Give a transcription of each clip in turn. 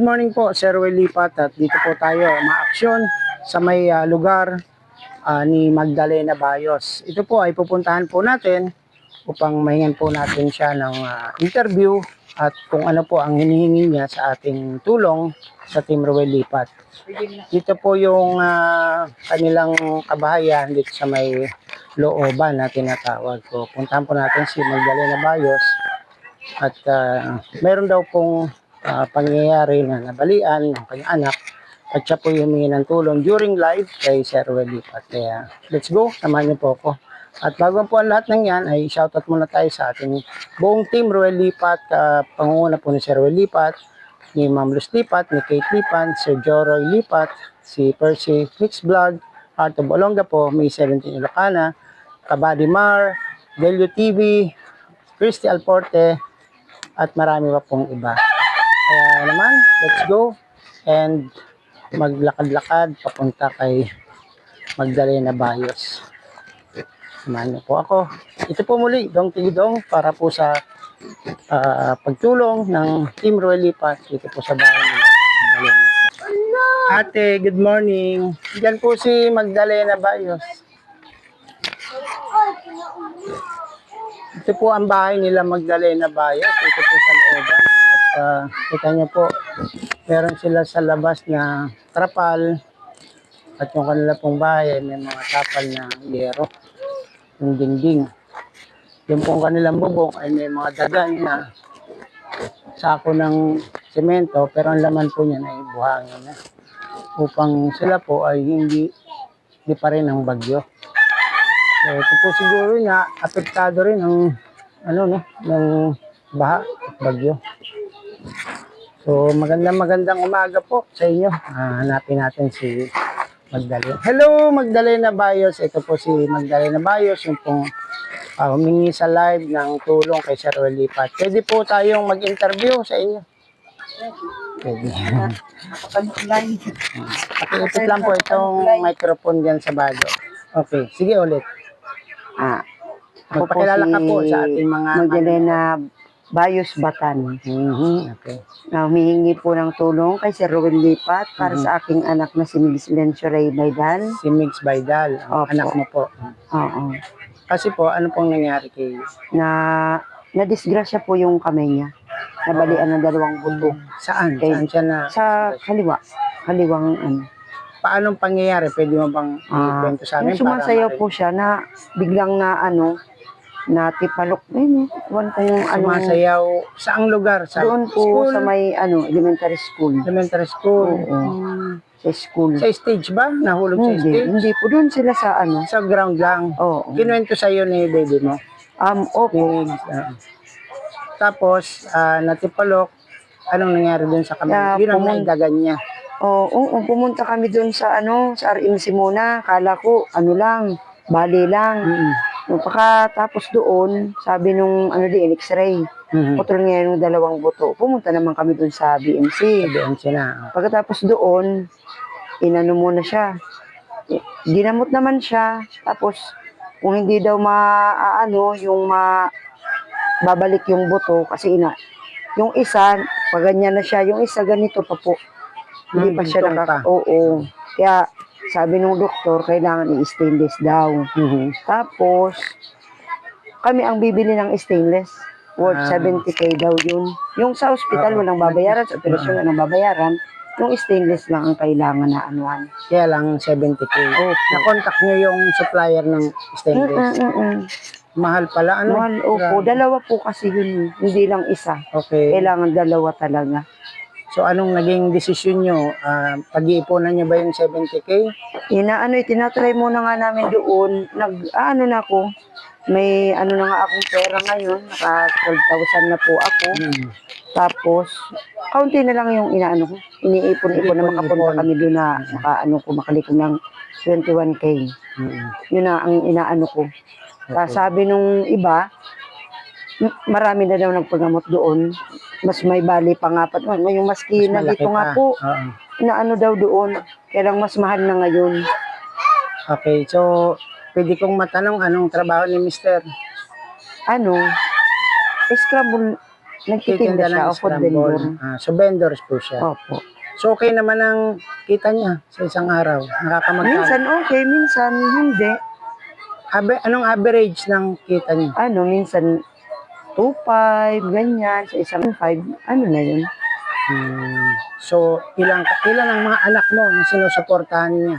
morning po, Sir Will Lipat at dito po tayo ma-aksyon sa may lugar ni Magdalena Bayos. Ito po ay pupuntahan po natin upang mahingan po natin siya ng interview at kung ano po ang hinihingi niya sa ating tulong sa Team Ruel Lipat. Dito po yung kanilang kabahayan dito sa may looban na tinatawag. So, puntahan po natin si Magdalena Bayos at meron daw pong pangyayari na nabalian ng kanyang anak at siya po humingi ng tulong during live kay Sir Ruel Lipat. Kaya let's go, samahan niyo po ako. At bago po ang lahat ng yan ay shoutout muna tayo sa ating buong team Ruel Lipat, pangunguna po ni Sir Ruel Lipat, ni Ma'am Luz Lipat, ni Kate Lipan, Sir Joroy Lipat, si Percy Mix Vlog, Heart of Olonga po, May 17 Ilocana, Kabady Mar, Delio TV, Christy Alporte, at marami pa pong iba. Kaya naman, let's go and maglakad-lakad papunta kay Magdalena Bayos. Samahan niyo po ako. Ito po muli, Dong Tigidong, para po sa pagtulong ng Team Ruel Lipat dito po sa bahay ng Magdalena. Ate, good morning. Diyan po si Magdalena Bayos. Ito po ang bahay nila Magdalena Bayos. Ito po sa looban. At kita niyo po, meron sila sa labas na trapal. At yung kanila pong bahay may mga tapal na yero. Yung dingding. Yung pong kanilang bubong ay may mga dagan na sako ng semento. Pero ang laman po niya ay buhangin na. Upang sila po ay hindi pa rin ang bagyo. So, ito po siguro na apektado rin ng ng baha at bagyo. So magandang umaga po sa inyo. Hanapin natin si Magdalena. Hello Magdalena Bayos. Ito po si Magdalena Bayos, yung pong humingi sa live ng tulong kay Sir Ruel Lipat. Pwede po tayong mag-interview sa inyo. Pwede. Pakiipit lang po itong microphone dyan sa bago. Okay, sige ulit. Magpakilala ka po sa ating mga Magdalena Bayos Batan. Okay. Humihingi po ng tulong kay Sir Ruel Lipat para sa aking anak na si Migs Lencio Ray Baydal. Si Migs Baydal, anak mo po. Oo. Kasi po, ano pong nangyari kay Na-disgrasya po yung kamay niya. Nabalian ng dalawang buto. Saan? Saan siya na? Sa kaliwa. Kaliwang Paanong pangyayari? Pwede mo bang ikwento sa amin? Yung sumasayaw po siya na biglang na tipalok. Iwan ko yung sumasayaw saang lugar? Sa doon po school? sa may elementary school. Elementary school? Oo. Sa school. Sa stage ba? Nahulog sa stage? Hindi po. Doon sila sa Sa ground lang? Oo. Kinuwento sa'yo ni baby mo? Opo. Tapos, natipalok. Anong nangyari doon sa kamay? Yun ang naidagan niya. Oo, pumunta kami doon sa sa RMC muna. Kala ko, lang, bali lang. Pagkatapos doon, sabi nung X-ray, putol nga yung dalawang buto. Pumunta naman kami doon sa BMC. BMC na. Pagkatapos doon, inano muna siya. Ginamot naman siya. Tapos, kung hindi daw babalik yung buto, kasi yung isa, pag ganyan na siya, yung isa ganito pa po. Hindi pa siya Oo. Kaya, sabi ng doktor, kailangan i-stainless daw. Tapos, kami ang bibili ng stainless. Worth 70K daw yun. Yung sa hospital, walang babayaran. Sa operasyon, walang babayaran. Yung stainless lang ang kailangan na anuhan. Kaya lang 70K. Na-contact nyo yung supplier ng stainless. Mahal pala. Mahal, opo. Dalawa po kasi yun. Hindi lang isa. Okay. Kailangan dalawa talaga. So, anong naging desisyon nyo? Pag-iipunan nyo ba yung 70K? Tinatry muna nga namin doon. Na ako. May na nga akong pera ngayon. Naka 12,000 na po ako. Tapos, kaunti na lang yung ko. Iniipon-ipon na makapunta kami doon na makaliko ng 21K. Yun na ang ko. Okay. Sabi nung iba, marami na daw nagpagamot doon. Mas may bali pa nga pa. Yung maski na dito nga po. Daw doon. Kaya lang mas mahal na ngayon. Okay, so pwede kong matanong anong trabaho ni Mr.? Scrabble Nagtitinda siya, food vendor. So vendors po siya. Opo. So okay naman ang kita niya sa isang araw. Nakakamagkano. Minsan okay, minsan hindi. Anong average ng kita niya? Minsan 2.5, ganyan, sa isang 5, na yun. So ilang ang mga anak mo na sinusuportahan niya?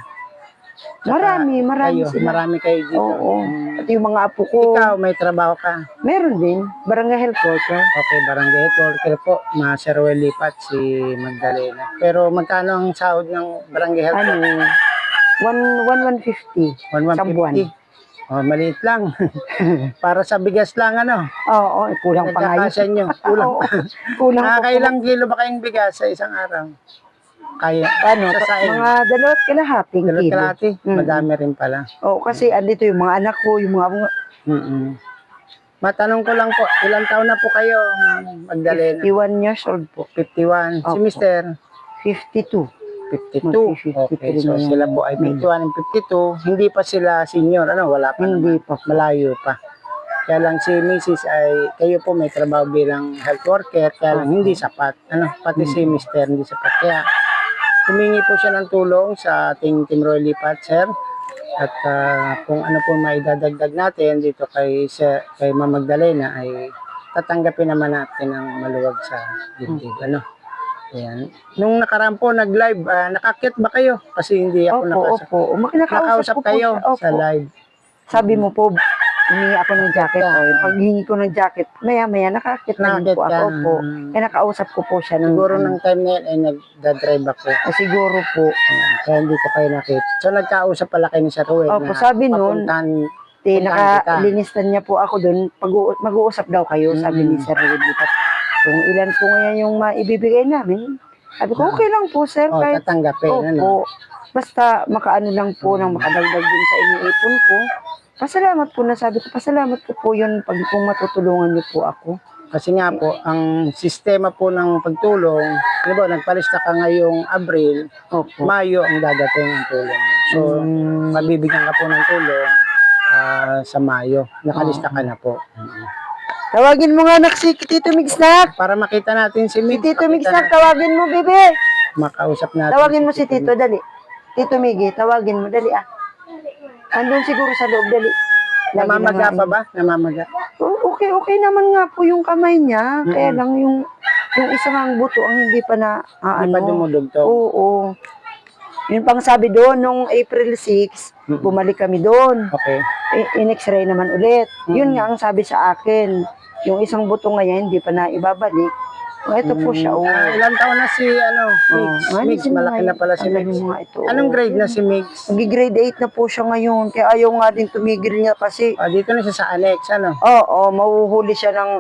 Marami Kayo, sila. marami kayo dito. Oo. At yung mga apo ko, Ikaw, may trabaho ka? meron din, barangay health worker. Okay, barangay health worker po. Sir Ruel Lipat, si Magdalena. Pero magkano ang sahod ng barangay health worker? 150 sa buwan. 150. Oh, maliit lang. Para sa bigas lang, Oo, kulang pa nga Nagkakasya yun. nyo. Kulang Oo, pa. kulang pa. Nakakailang kilo ba kayong bigas sa isang araw? Kaya, sa saing. Mga 2.5 kilo. Kalahati. Madami rin pala. Oo, kasi andito yung mga anak ko, yung mga Matanong ko lang po, ilang taon na po kayo, Ma'am Magdalena? 51 years old po. 51. Si Opo. Mister? 52. 52. Okay, so sila po ay 51 and 52. Hindi pa sila senior, wala pa Hindi naman. pa. Malayo pa. Kaya lang si Mrs. ay, kayo po may trabaho bilang health worker, kaya lang hindi sapat. Pati si Mister hindi sapat. Kaya humingi po siya ng tulong sa ating Team Roy Lipat, sir. At kung ano po maidadagdag natin dito kay Ma'am Magdalena ay tatanggapin naman natin ng maluwag sa dibdib. Ayan. Nung nakaraan po nag-live, nakakit ba kayo? Kasi hindi ako Opo. nakausap ko po kayo siya. Opo. sa live. Sabi mo po, humingi ako ng jacket. Pag hingi ko ng jacket, maya-maya nakakit na din po ako. Opo. Kaya nakausap ko po siya. Siguro ng time na yun ay nagdadrive ako. Siguro po. Kaya hindi ko kayo nakita. So nagkausap pala kayo ni Sir Ruel. Opo, sabi nun, nakalinistan niya po ako doon. Mag-uusap daw kayo, sabi ni Sir Ruel. Kung ilan po ngayon yung maibibigay namin. Sabi ko, okay lang po, sir. Kahit, tatanggapin. Basta makaano lang po nang makadagdag din sa iniipon ko. Pasalamat po na sabi ko, pasalamat ko po yun pag kung matutulungan niyo po ako. Kasi nga po, ang sistema po ng pagtulong, nagpalista ka ngayong Abril, Mayo ang dadating ang tulong. So, mabibigyan ka po ng tulong sa Mayo. Nakalista ka na po. Tawagin mo nga anak si Tito Migsnak. Para makita natin si Mig. Si Tito Migsnak, tawagin mo, bebe. Makausap natin. Tawagin mo si Tito, dali. Tito Migi, tawagin mo, dali Andun siguro sa loob, dali. Namamaga pa ba? Namamaga. Okay naman nga po yung kamay niya. Kaya lang yung isang buto ang hindi pa na Hindi pa dumudugtog. Oo. Yun pang sabi doon, nung April 6, bumalik kami doon. Okay. In-x-ray naman ulit. Yun nga ang sabi sa akin. Yung isang buto ngayon, hindi pa na ibabalik. Ito po siya. Ilang taon na si Migs? Malaki na pala si Migs. Anong grade na si Migs? Grade 8 na po siya ngayon. Kaya ayaw nga din tumigil niya kasi. Dito na siya sa annex, Oo, mahuhuli siya ng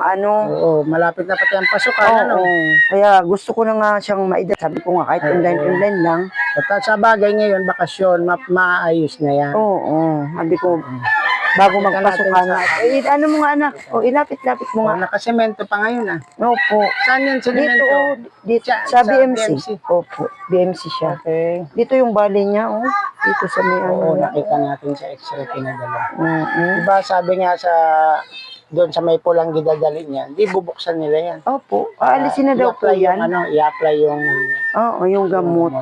Oo, malapit na pati ang pasukan, Kaya gusto ko na nga siyang maidad. Sabi ko nga, kahit online lang. Sa bagay ngayon, bakasyon, maayos na yan. Oo, sabi ko, bago magpasukan na. Ano mo nga anak? Ilapit-lapit mo nga. Nakasemento pa ngayon Opo. Saan yan semento? Dito sa BMC. Opo, BMC siya. Okay. Dito yung bali niya, Dito sa may nakita natin sa x-ray pinadala. Diba sabi nga doon sa may pulang gidadali niya, di bubuksan nila yan. Opo, aalisin na daw po yan. I-apply yung Oo, yung gamot.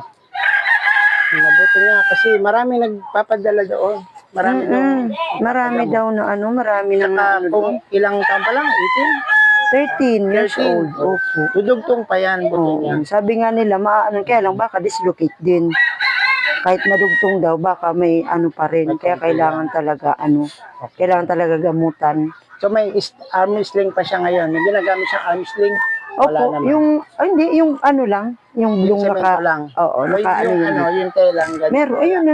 Mabuti nga kasi marami nagpapadala doon. Marami daw na marami na kung ilang taon pa lang, 13 years old. Opo. Dudugtong pa yan, buto niya. Sabi nga nila, kaya lang baka dislocate din. Kahit madugtong daw, baka may pa rin. Kaya kailangan talaga gamutan. So may arm sling pa siya ngayon. May ginagamit siyang arm sling? Wala Opo, naman. yung lang, yung blue lang. Oo, yung telang. Meron, ayun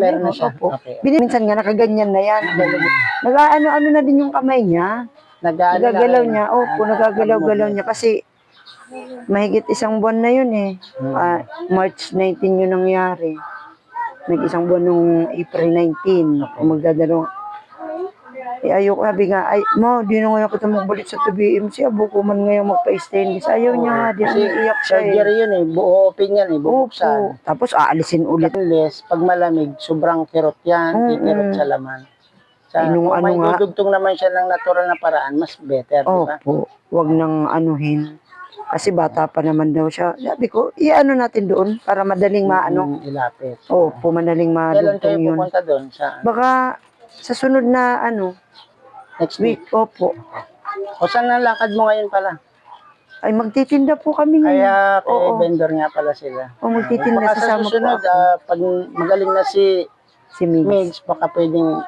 meron na siya. Opo. Okay. Minsan nga, nakaganyan na yan. Nag-ano na din yung kamay niya. Nagagalaw niya. Opo, nagagalaw-galaw niya. Kasi, mahigit isang buwan na yun March 19 yun nangyari. Nag-isang buwan nung April 19. Magdadalawang. Ayoko, sabi nga, di na ngayon kita magbalik sa TBMC, abuko man ngayon magpa-stainless. Ayaw niya nga, di iyak siya surgery yun buo open yan bubuksan. Tapos aalisin ulit. Pag malamig, sobrang kirot yan, kikirot sa laman. Nung kung may ano nga, dudugtong naman siya ng natural na paraan, mas better, di ba? opo, wag nang anuhin. Kasi bata pa naman daw siya. Sabi ko, i-ano natin doon para madaling maano. Ilapit. Opo, madaling Kailan kayo madugtong yun. pupunta doon? Sa Baka sa sunod na next week? week, opo. O saan ang lakad mo ngayon pala? Ay, magtitinda po kami ngayon. Kaya kay Oo. vendor nga pala sila. O, magtitinda, Baka sa sasama po susunod, ako. pag magaling na si Si Migs. Migs, baka pwedeng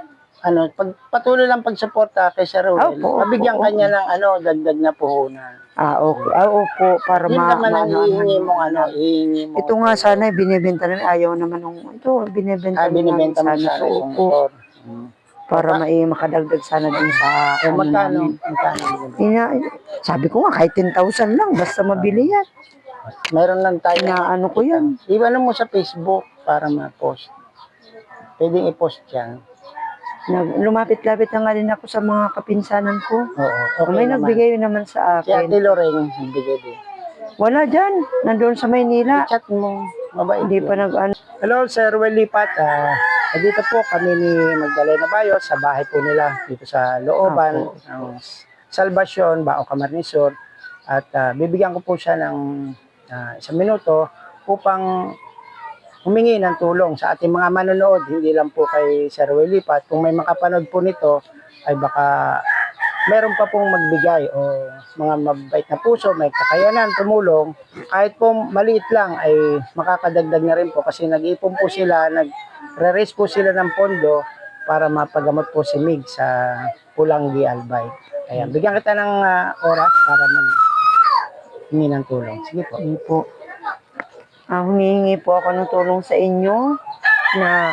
pag patuloy lang pagsuporta kay Sir Ruel, Opo, mabigyan opo, kanya ng dagdag na puhunan. Okay. Opo, para Yun naman ang hihingi maano. mong hihingi mo. Ito nga sana, binibenta namin. Ayaw naman ito, binibenta namin Binibenta mo sana. sana itong Opo, motor. para makadagdag sana din sa Magkano? namin. Magkano? Sabi ko nga, kahit 10,000 lang, basta mabili yan. Meron lang tayo. Inaano ko yan. Iwan mo sa Facebook para ma-post. Pwedeng i-post yan. Lumapit-lapit na nga din ako sa mga kapinsanan ko. Oo, okay May naman. nagbigay naman sa Si akin. Ate Loreng, nagbigay din. Wala dyan. Nandoon sa Maynila. I-chat mo. Mabait. Hindi pa yun. Hello, Sir Ruel Lipat. Dito po kami ni Magdalena Bayos sa bahay po nila dito sa looban ng Salvacion, Bao Camarnesor. At bibigyan ko po siya ng 1 minuto upang humingi ng tulong sa ating mga manonood, hindi lang po kay Sir Ruel Lipat. Kung may makapanood po nito, ay baka meron pa pong magbigay o mga mabait na puso, may kakayanan, tumulong. Kahit po maliit lang ay makakadagdag na rin po kasi nag-ipon po sila, nagre-raise po sila ng pondo para mapagamot po si Mig sa Pulanggi Albay. Kaya bigyan kita ng oras para mag-hingi ng tulong. Sige po. Hindi po. Humihingi po ako ng tulong sa inyo na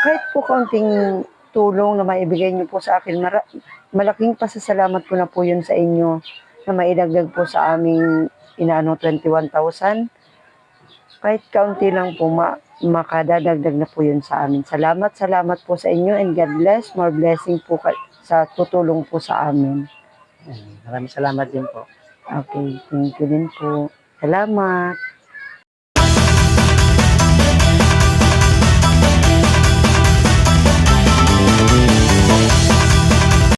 kahit po kaunting tulong na maibigay niyo po sa akin, malaking pasasalamat ko na po yun sa inyo na maidagdag po sa aming 21,000. Kahit kaunti lang po, makadadagdag na po yun sa amin. Salamat po sa inyo and God bless. More blessing po sa tutulong po sa amin. Maraming salamat din po. Okay, thank you din po. Salamat.